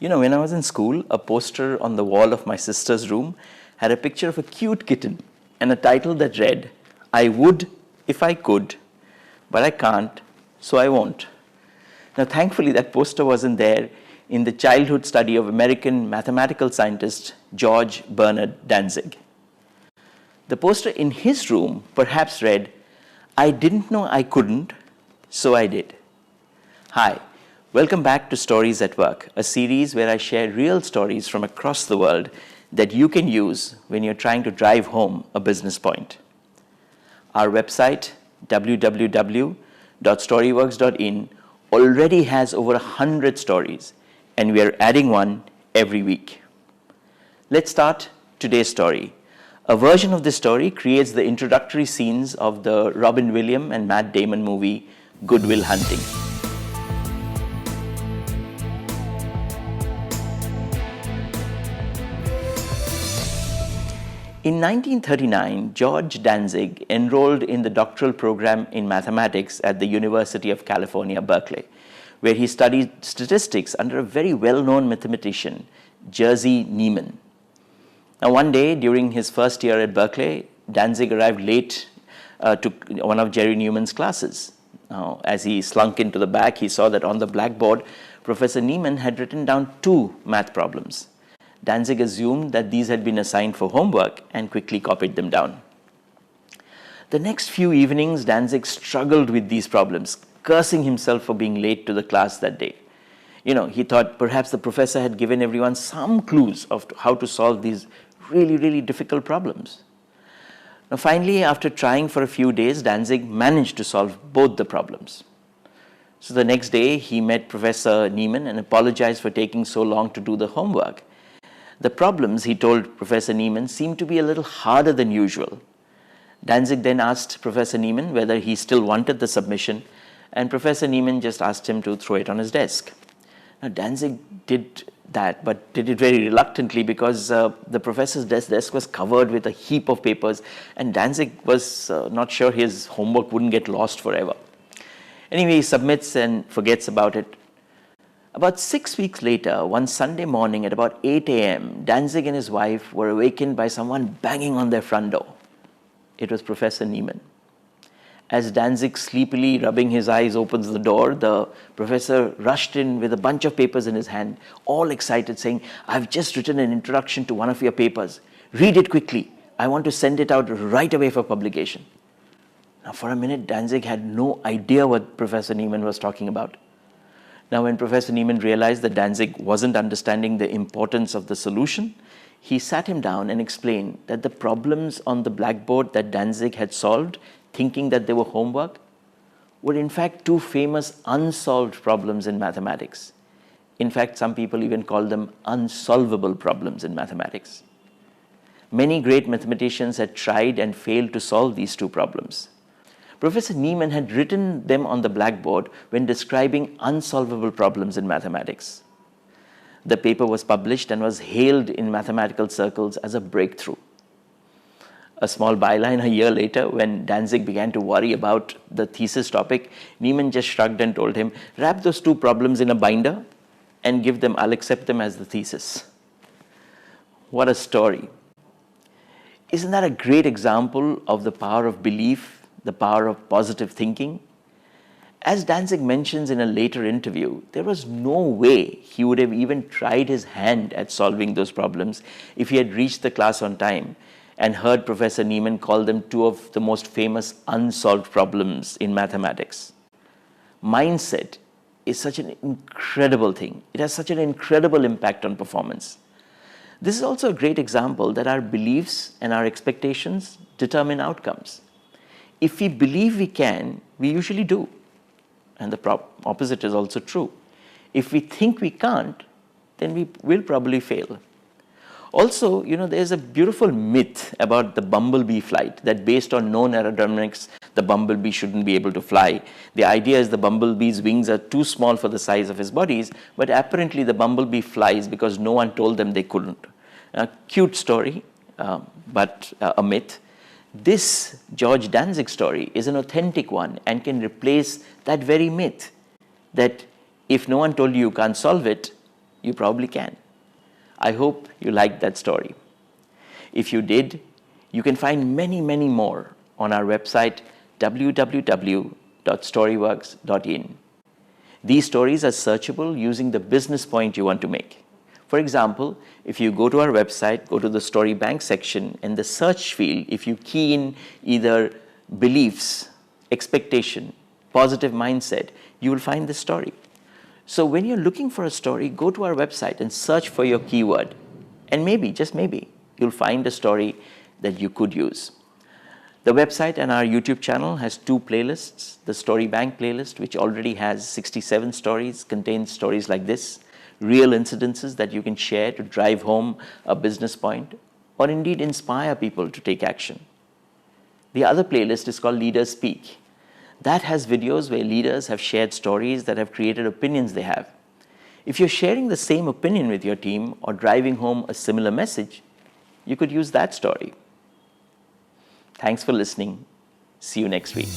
When I was in school, a poster on the wall of my sister's room had a picture of a cute kitten and a title that read, "I would if I could, but I can't, so I won't." Now, thankfully, that poster wasn't there in the childhood study of American mathematical scientist George Bernard Danzig. The poster in his room perhaps read, "I didn't know I couldn't, so I did." Hi, welcome back to Stories at Work, a series where I share real stories from across the world that you can use when you're trying to drive home a business point. Our website, www.storyworks.in, already has over 100 stories, and we are adding one every week. Let's start today's story. A version of this story creates the introductory scenes of the Robin Williams and Matt Damon movie Good Will Hunting. In 1939, George Danzig enrolled in the doctoral program in mathematics at the University of California, Berkeley, where he studied statistics under a very well-known mathematician, Jerzy Niemann. Now, one day during his first year at Berkeley, Danzig arrived late to one of Jerry Newman's classes. Now, as he slunk into the back, he saw that on the blackboard, Professor Niemann had written down 2 math problems. Danzig assumed that these had been assigned for homework and quickly copied them down. The next few evenings, Danzig struggled with these problems, cursing himself for being late to the class that day. He thought perhaps the professor had given everyone some clues of how to solve these really, really difficult problems. Now, finally, after trying for a few days, Danzig managed to solve both the problems. So the next day, he met Professor Niemann and apologized for taking so long to do the homework. The problems, he told Professor Niemann, seemed to be a little harder than usual. Danzig then asked Professor Niemann whether he still wanted the submission, and Professor Niemann just asked him to throw it on his desk. Now, Danzig did that, but did it very reluctantly because the professor's desk was covered with a heap of papers, and Danzig was not sure his homework wouldn't get lost forever. Anyway, he submits and forgets about it. About 6 weeks later, one Sunday morning at about 8 a.m., Danzig and his wife were awakened by someone banging on their front door. It was Professor Niemann. As Danzig, sleepily rubbing his eyes, opens the door, the professor rushed in with a bunch of papers in his hand, all excited, saying, "I've just written an introduction to one of your papers. Read it quickly. I want to send it out right away for publication." Now, for a minute, Danzig had no idea what Professor Niemann was talking about. Now, when Professor Niemann realized that Danzig wasn't understanding the importance of the solution, he sat him down and explained that the problems on the blackboard that Danzig had solved, thinking that they were homework, were in fact 2 famous unsolved problems in mathematics. In fact, some people even call them unsolvable problems in mathematics. Many great mathematicians had tried and failed to solve these 2 problems. Professor Niemann had written them on the blackboard when describing unsolvable problems in mathematics. The paper was published and was hailed in mathematical circles as a breakthrough. A small byline a year later, when Danzig began to worry about the thesis topic, Niemann just shrugged and told him, "Wrap those 2 problems in a binder and give them, I'll accept them as the thesis." What a story. Isn't that a great example of the power of belief, the power of positive thinking? As Danzig mentions in a later interview, there was no way he would have even tried his hand at solving those problems if he had reached the class on time and heard Professor Niemann call them 2 of the most famous unsolved problems in mathematics. Mindset is such an incredible thing. It has such an incredible impact on performance. This is also a great example that our beliefs and our expectations determine outcomes. If we believe we can, we usually do. And the opposite is also true. If we think we can't, then we will probably fail. Also, there's a beautiful myth about the bumblebee flight that based on known aerodynamics, the bumblebee shouldn't be able to fly. The idea is the bumblebee's wings are too small for the size of his bodies, but apparently the bumblebee flies because no one told them they couldn't. A cute story, but a myth. This George Danzig story is an authentic one and can replace that very myth that if no one told you you can't solve it, You probably can. I hope you liked that story. If you did, you can find many, many more on our website www.storyworks.in. These stories are searchable using the business point you want to make. For example, if you go to our website, go to the Story Bank section, in the search field, if you key in either beliefs, expectation, positive mindset, you will find the story. So when you're looking for a story, go to our website and search for your keyword. And maybe, just maybe, you'll find a story that you could use. The website and our YouTube channel has 2 playlists. The Story Bank playlist, which already has 67 stories, contains stories like this, real incidences that you can share to drive home a business point, or indeed inspire people to take action. The other playlist is called Leaders Speak. That has videos where leaders have shared stories that have created opinions they have. If you're sharing the same opinion with your team or driving home a similar message, you could use that story. Thanks for listening. See you next week.